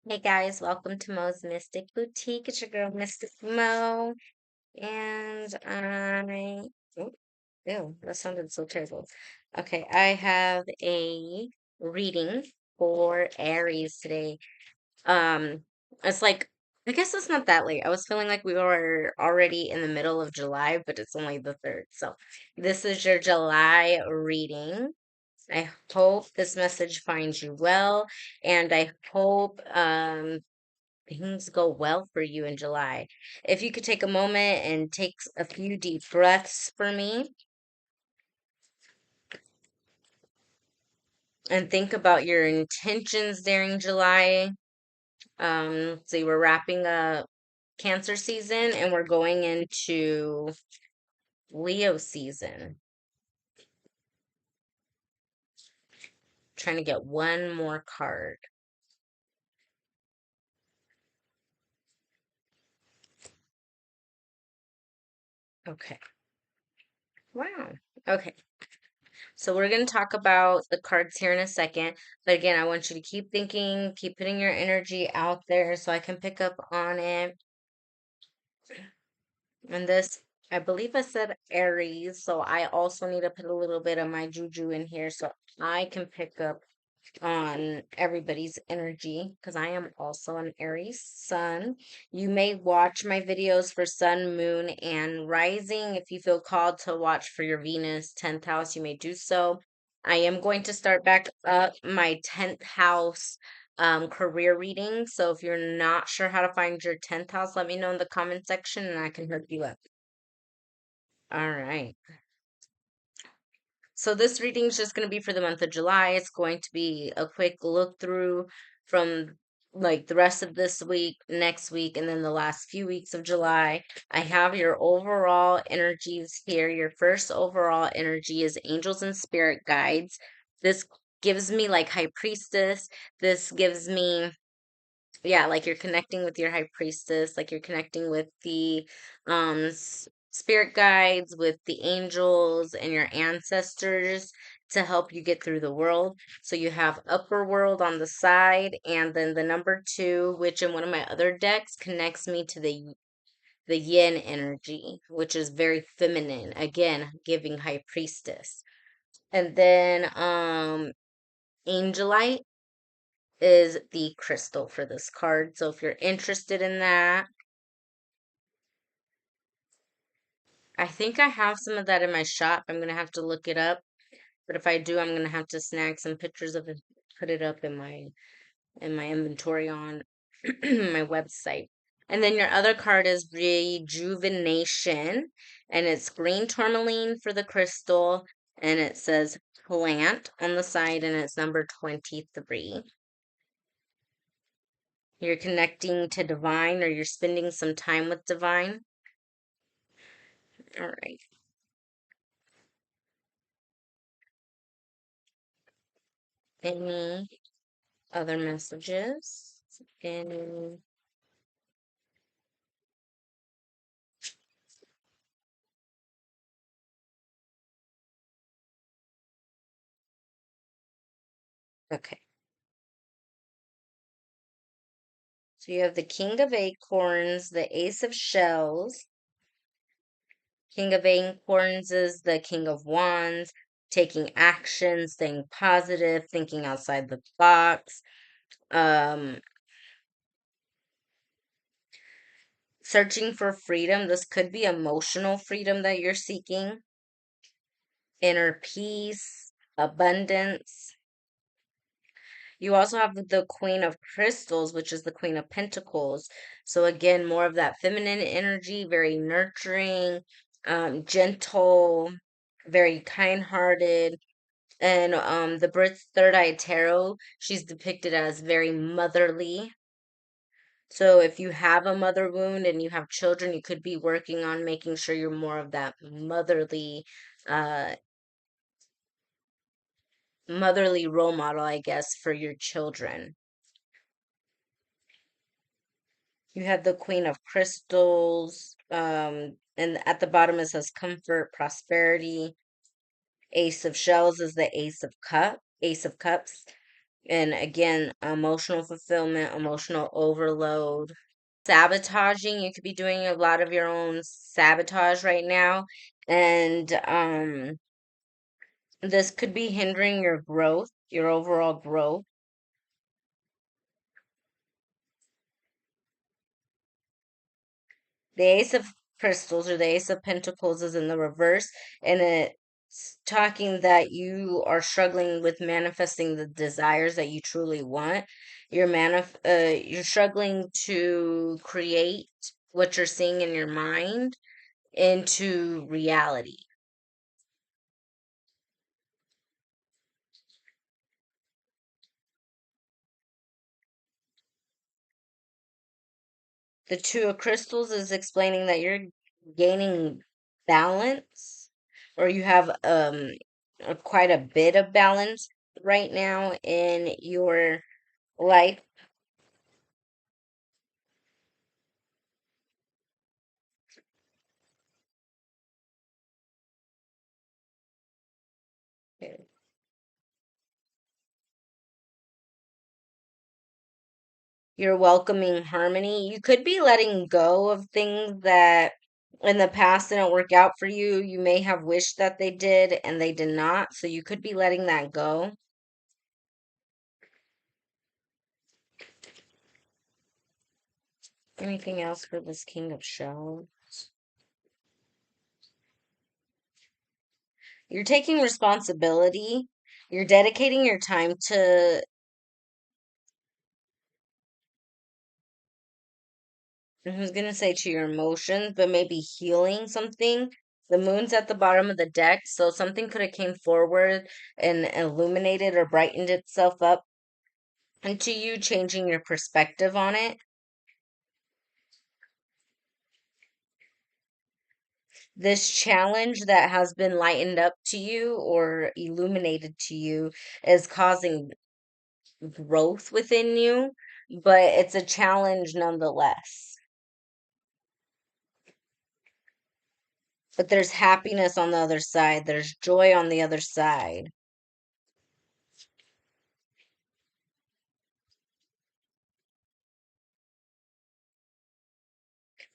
Hey guys, welcome to Mo's Mystic Boutique. It's your girl, Mystic Mo, and oh, ew, that sounded so terrible. Okay, I have a reading for Aries today. Um, it's like, I guess it's not that late. I was feeling like we were already in the middle of July, but it's only the 3rd. So, this is your July reading. I hope this message finds you well, and I hope things go well for you in July. If you could take a moment and take a few deep breaths for me and think about your intentions during July. So we're wrapping up Cancer season and we're going into Leo season. Trying to get one more card. Okay. Wow. Okay. So we're going to talk about the cards here in a second. But again, I want you to keep thinking, keep putting your energy out there so I can pick up on it. And this, I believe I said Aries, so I also need to put a little bit of my juju in here so I can pick up on everybody's energy because I am also an Aries sun. You may watch my videos for sun, moon, and rising. If you feel called to watch for your Venus 10th house, you may do so. I am going to start back up my 10th house career reading. So if you're not sure how to find your 10th house, let me know in the comment section and I can hook you up. All right. So this reading is just going to be for the month of July. It's going to be a quick look through from like the rest of this week, next week, and then the last few weeks of July. I have your overall energies here. Your first overall energy is angels and spirit guides. This gives me like high priestess. This gives me, yeah, like you're connecting with your high priestess, like you're connecting with the spirit guides, with the angels and your ancestors to help you get through the world. So you have upper world on the side, and then the number 2, which in one of my other decks connects me to the yin energy, which is very feminine, again, giving high priestess. And then angelite is the crystal for this card. So if you're interested in that, I think I have some of that in my shop. I'm gonna have to look it up. But if I do, I'm gonna have to snag some pictures of it, put it up in my inventory on my website. And then your other card is Rejuvenation, and it's green tourmaline for the crystal, and it says plant on the side, and it's number 23. You're connecting to divine, or you're spending some time with divine. All right. Any other messages? Any? Okay. So you have the King of Acorns, the Ace of Shells. King of Acorns is the King of Wands, taking action, staying positive, thinking outside the box. Um, Searching for freedom. This could be emotional freedom that you're seeking, inner peace, abundance. You also have the Queen of Crystals, which is the Queen of Pentacles. So again, more of that feminine energy, very nurturing, gentle, very kind-hearted. And the Brit's Third Eye Tarot, she's depicted as very motherly. So if you have a mother wound and you have children, you could be working on making sure you're more of that uh motherly role model, I guess, for your children. You have the Queen of Crystals, and at the bottom it says comfort, prosperity. Ace of Shells is the Ace of Cups. And again, emotional fulfillment, emotional overload, sabotaging. You could be doing a lot of your own sabotage right now. And this could be hindering your growth, your overall growth. The Ace of Crystals or the Ace of Pentacles is in the reverse, and it's talking that you are struggling with manifesting the desires that you truly want. You're struggling to create what you're seeing in your mind into reality. The Two of Crystals is explaining that you're gaining balance, or you have quite a bit of balance right now in your life. You're welcoming harmony. You could be letting go of things that in the past didn't work out for you. You may have wished that they did and they did not. So you could be letting that go. Anything else for this King of Shells? You're taking responsibility. You're dedicating your time to, I was gonna say to your emotions, but maybe healing something. The moon's at the bottom of the deck, so something could have came forward and illuminated or brightened itself up into you changing your perspective on it. This challenge that has been lightened up to you or illuminated to you is causing growth within you, but it's a challenge nonetheless. But there's happiness on the other side, there's joy on the other side.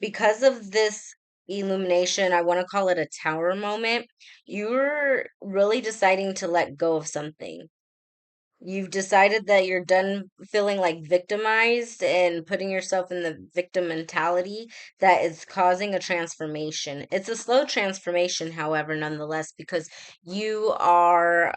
Because of this illumination, I want to call it a tower moment. You're really deciding to let go of something. You've decided that you're done feeling like victimized and putting yourself in the victim mentality that is causing a transformation. It's a slow transformation, however, nonetheless, because you are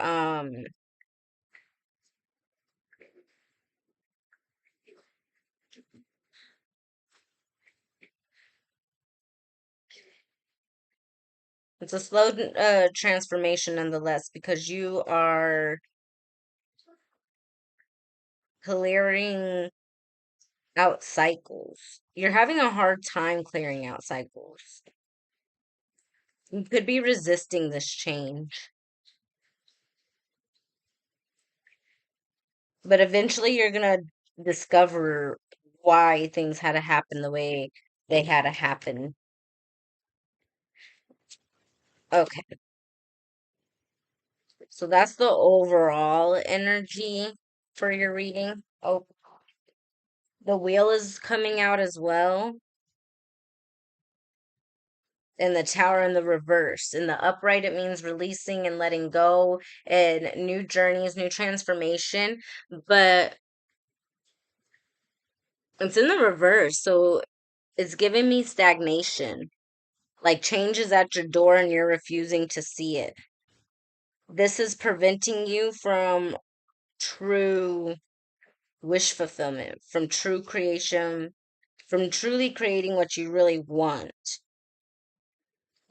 it's a slow transformation nonetheless because you are clearing out cycles. You're having a hard time clearing out cycles. You could be resisting this change. But eventually you're gonna discover why things had to happen the way they had to happen. Okay, so that's the overall energy for your reading. Oh, the wheel is coming out as well, and the tower in the reverse. In the upright, it means releasing and letting go and new journeys, new transformation. But it's in the reverse, so it's giving me stagnation. Like change is at your door and you're refusing to see it. This is preventing you from true wish fulfillment, from true creation, from truly creating what you really want.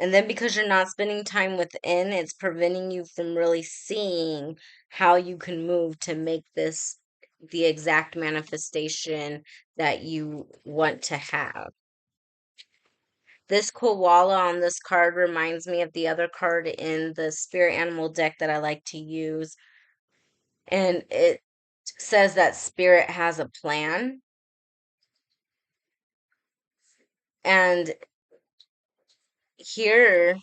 And then because you're not spending time within, it's preventing you from really seeing how you can move to make this the exact manifestation that you want to have. This koala on this card reminds me of the other card in the spirit animal deck that I like to use. And it says that spirit has a plan. And here,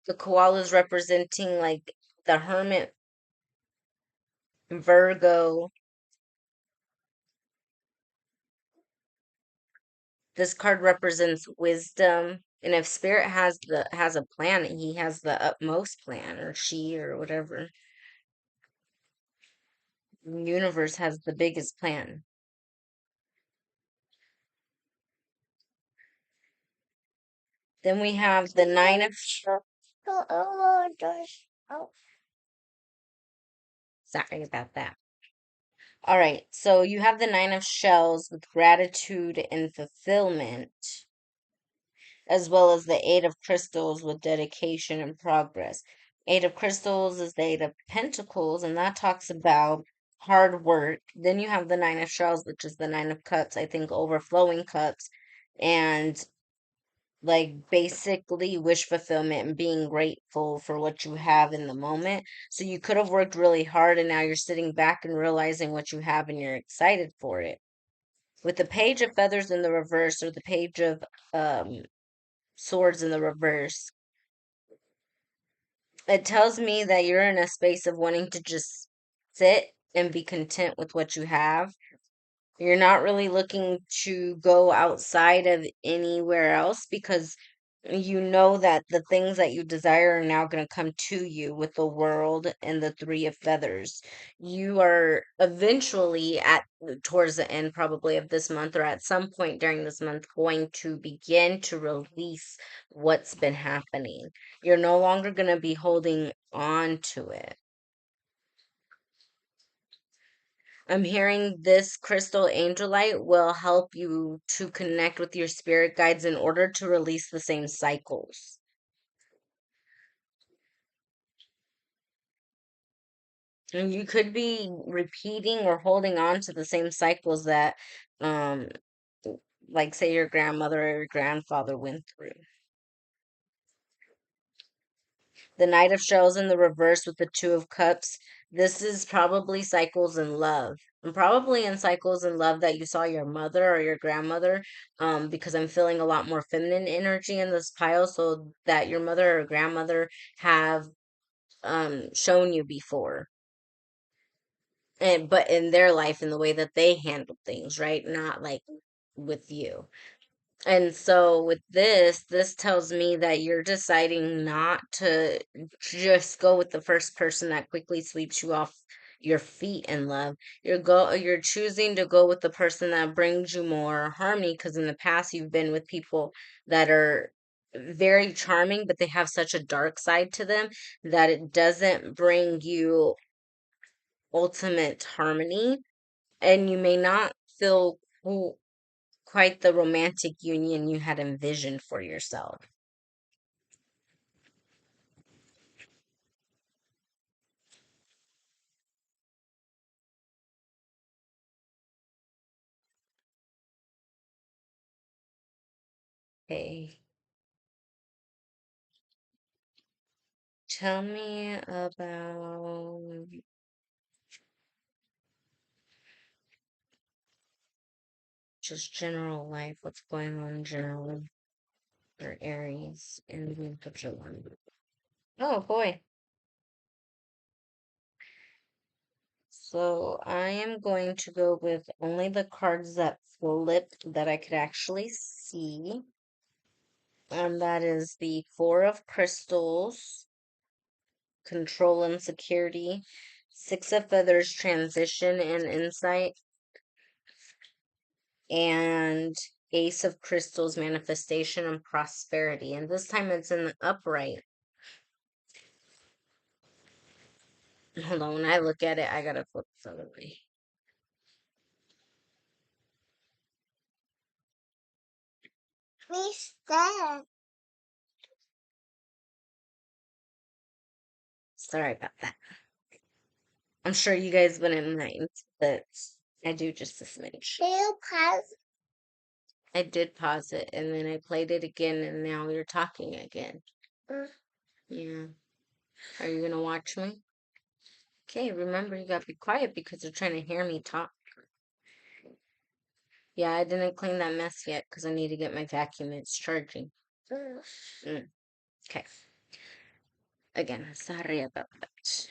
the koala is representing like the hermit, Virgo. This card represents wisdom. And if spirit has a plan, he has the utmost plan, or she, or whatever. The universe has the biggest plan. Then we have the nine of sorry about that. All right, so you have the nine of shells with gratitude and fulfillment, as well as the eight of crystals with dedication and progress. Eight of crystals is the eight of pentacles, and that talks about hard work. Then you have the nine of shells, which is the nine of cups, I think overflowing cups, and like basically wish fulfillment and being grateful for what you have in the moment. So you could have worked really hard and now you're sitting back and realizing what you have and you're excited for it. With the page of feathers in the reverse, or the page of um swords in the reverse, it tells me that you're in a space of wanting to just sit and be content with what you have. You're not really looking to go outside of anywhere else because you know that the things that you desire are now going to come to you with the world and the three of feathers. You are eventually at towards the end probably of this month, or at some point during this month, going to begin to release what's been happening. You're no longer going to be holding on to it. I'm hearing this crystal angelite will help you to connect with your spirit guides in order to release the same cycles. And you could be repeating or holding on to the same cycles that, um, like say your grandmother or your grandfather went through. The Knight of Shells in the reverse with the Two of Cups. This is probably cycles in love. And probably in cycles in love that you saw your mother or your grandmother, because I'm feeling a lot more feminine energy in this pile, so that your mother or grandmother have shown you before. And but in their life in the way that they handle things, right? Not like with you. And so with this tells me that you're deciding not to just go with the first person that quickly sweeps you off your feet in love. You're choosing to go with the person that brings you more harmony, because in the past you've been with people that are very charming, but they have such a dark side to them that it doesn't bring you ultimate harmony, and you may not feel quite the romantic union you had envisioned for yourself. Okay. Tell me about just general life, what's going on generally for Aries in the month of July. Oh boy. So I am going to go with only the cards that flip that I could actually see. And that is the Four of Crystals, Control and Security, Six of Feathers, Transition and Insight, and Ace of Crystals, Manifestation and Prosperity. And this time it's in the upright. Hold on, when I look at it, I gotta flip this other way. Please stop. Sorry about that. I'm sure you guys wouldn't mind, but I do just a smidge. Can you pause? I did pause it, and then I played it again, and now you're talking again. Yeah. Are you gonna watch me? Okay, remember you gotta be quiet because you're trying to hear me talk. Yeah, I didn't clean that mess yet because I need to get my vacuum. It's charging. Mm. Okay. Again, sorry about that.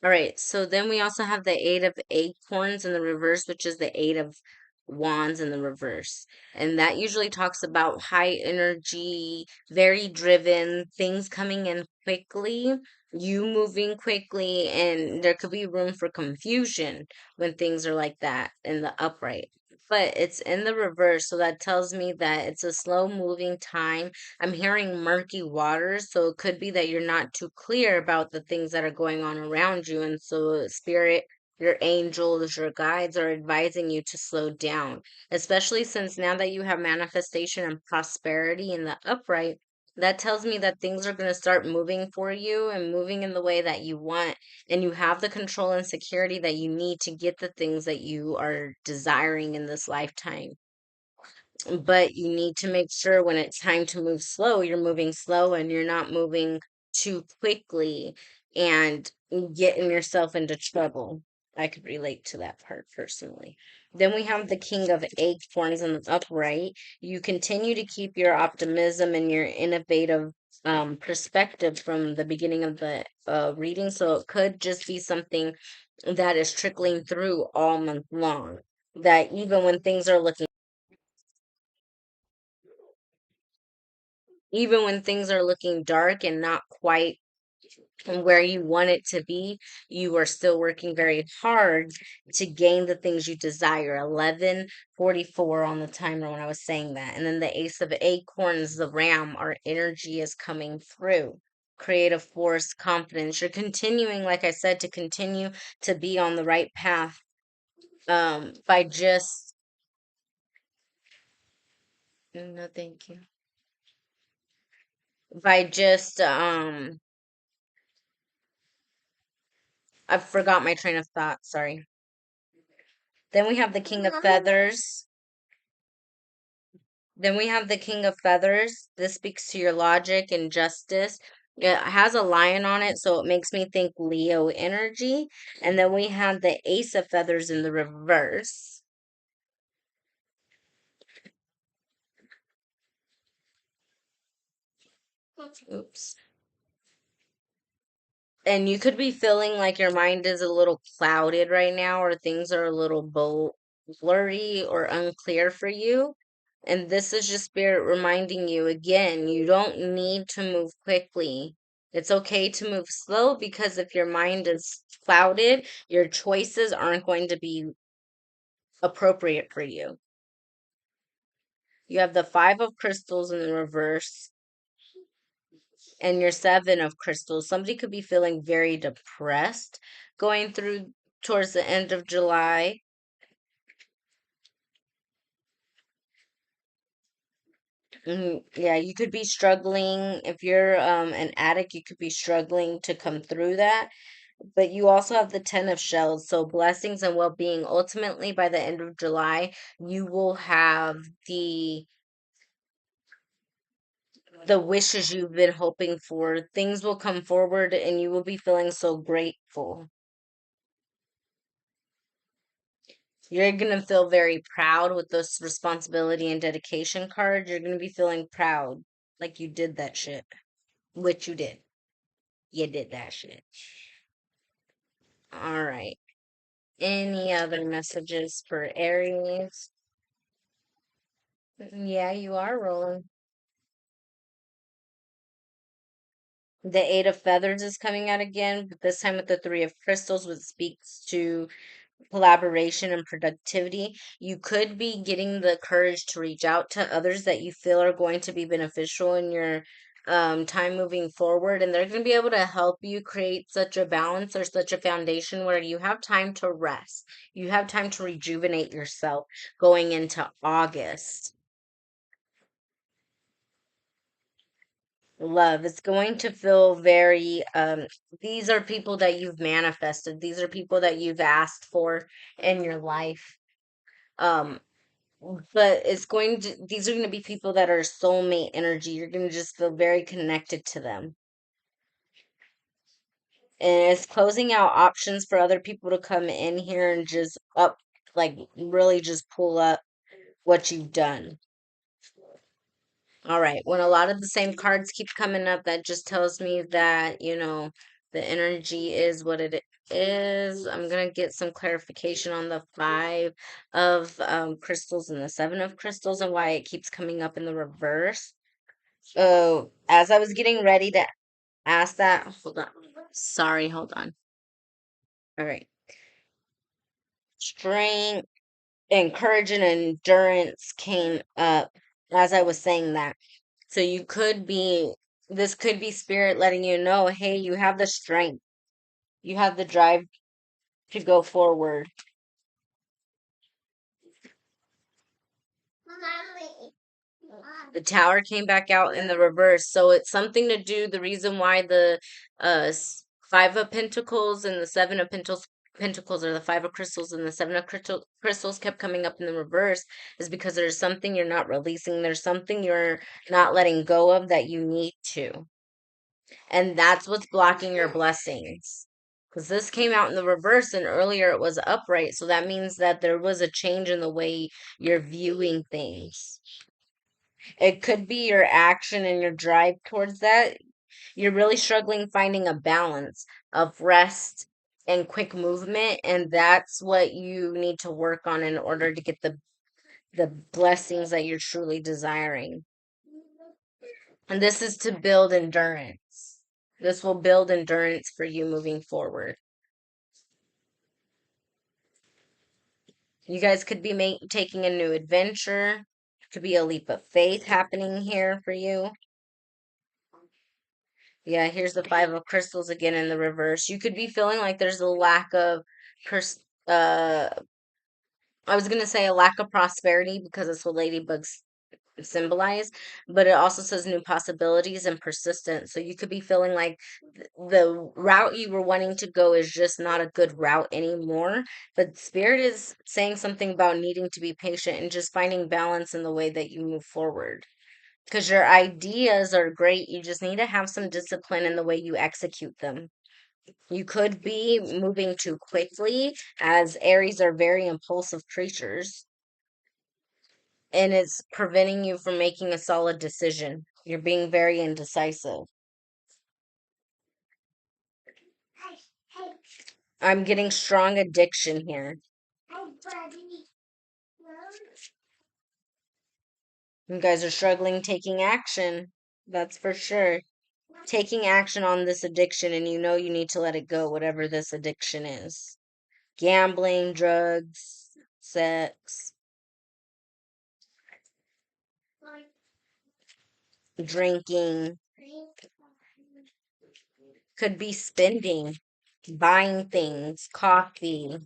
All right, so then we also have the Eight of Acorns in the reverse, which is the Eight of Wands in the reverse. And that usually talks about high energy, very driven, things coming in quickly, you moving quickly, and there could be room for confusion when things are like that in the upright. But it's in the reverse, so that tells me that it's a slow moving time. I'm hearing murky waters, so it could be that you're not too clear about the things that are going on around you. And so, spirit, your angels, your guides are advising you to slow down, especially since now that you have manifestation and prosperity in the upright, that tells me that things are going to start moving for you and moving in the way that you want. And you have the control and security that you need to get the things that you are desiring in this lifetime. But you need to make sure when it's time to move slow, you're moving slow and you're not moving too quickly and getting yourself into trouble. I could relate to that part personally. Then we have the King of Acorns in the upright. You continue to keep your optimism and your innovative perspective from the beginning of the reading. So it could just be something that is trickling through all month long. That even when things are looking dark and not quite where you want it to be, you are still working very hard to gain the things you desire. 11:44 on the timer when I was saying that. And then the Ace of Acorns, the ram, our energy is coming through. Creative force, confidence. You're continuing, like I said, to continue to be on the right path by just, no, thank you. By just, I forgot my train of thought, sorry. Then we have the King of Feathers. Then we have the King of Feathers. This speaks to your logic and justice. It has a lion on it, so it makes me think Leo energy. And then we have the Ace of Feathers in the reverse. Oops. And you could be feeling like your mind is a little clouded right now, or things are a little blurry or unclear for you. And this is just spirit reminding you again, you don't need to move quickly. It's okay to move slow because if your mind is clouded, your choices aren't going to be appropriate for you. You have the Five of Crystals in the reverse and your Seven of Crystals. Somebody could be feeling very depressed going through towards the end of July. Yeah, you could be struggling. If you're an addict, you could be struggling to come through that. But you also have the Ten of Shells, so blessings and well-being. Ultimately, by the end of July, you will have the wishes you've been hoping for. Things will come forward and you will be feeling so grateful. You're gonna feel very proud with this responsibility and dedication card. You're gonna be feeling proud, like you did that shit, which you did. You did that shit. All right. Any other messages for Aries? Yeah, you are rolling. The Eight of Feathers is coming out again, but this time with the Three of Crystals, which speaks to collaboration and productivity. You could be getting the courage to reach out to others that you feel are going to be beneficial in your time moving forward, and they're going to be able to help you create such a balance or such a foundation where you have time to rest. You have time to rejuvenate yourself going into August. Love, it's going to feel very these are people that you've manifested. These are people that you've asked for in your life. Um but it's going to these are going to be people that are soulmate energy. You're going to just feel very connected to them. And it's closing out options for other people to come in here and just up, like really just pull up what you've done. All right. When a lot of the same cards keep coming up, that just tells me that, The energy is what it is. I'm gonna get some clarification on the five of crystals and the seven of crystals and why it keeps coming up in the reverse. Oh, as I was getting ready to ask that, hold on. Sorry, hold on. All right. Strength and courage and endurance came up as I was saying that. So you could be, this could be spirit letting you know, hey, you have the strength, you have the drive to go forward. The tower came back out in the reverse, so it's something to do. The reason why the five of pentacles and the seven of pentacles, or the five of crystals and the seven of crystals kept coming up in the reverse is because there's something you're not releasing. There's something you're not letting go of that you need to. And that's what's blocking your blessings. Because this came out in the reverse and earlier it was upright. So that means that there was a change in the way you're viewing things. It could be your action and your drive towards that. You're really struggling finding a balance of rest and quick movement. And that's what you need to work on in order to get the blessings that you're truly desiring. And this is to build endurance. This will build endurance for you moving forward. You guys could be taking a new adventure. Could be a leap of faith happening here for you. Yeah, here's the five of crystals again in the reverse. You could be feeling like there's a lack of uh I was gonna say a lack of prosperity because that's what ladybugs symbolize, but it also says new possibilities and persistence. So you could be feeling like the route you were wanting to go is just not a good route anymore. But Spirit is saying something about needing to be patient and just finding balance in the way that you move forward. Because your ideas are great, you just need to have some discipline in the way you execute them. You could be moving too quickly, as Aries are very impulsive creatures, and it's preventing you from making a solid decision. You're being very indecisive. I'm getting strong addiction here. You guys are struggling taking action. That's for sure. Taking action on this addiction, and you know you need to let it go, whatever this addiction is. Gambling, drugs, sex, drinking, could be spending, buying things, coffee,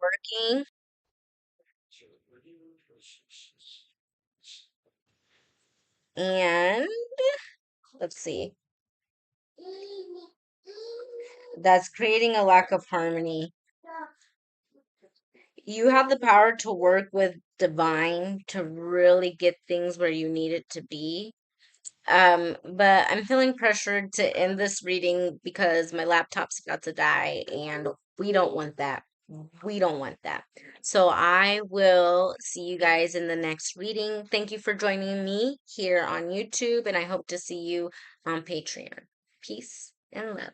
working, and let's see, that's creating a lack of harmony. You have the power to work with divine to really get things where you need it to be. But I'm feeling pressured to end this reading because my laptop's about to die and we don't want that. We don't want that. So I will see you guys in the next reading. Thank you for joining me here on YouTube, and I hope to see you on Patreon. Peace and love.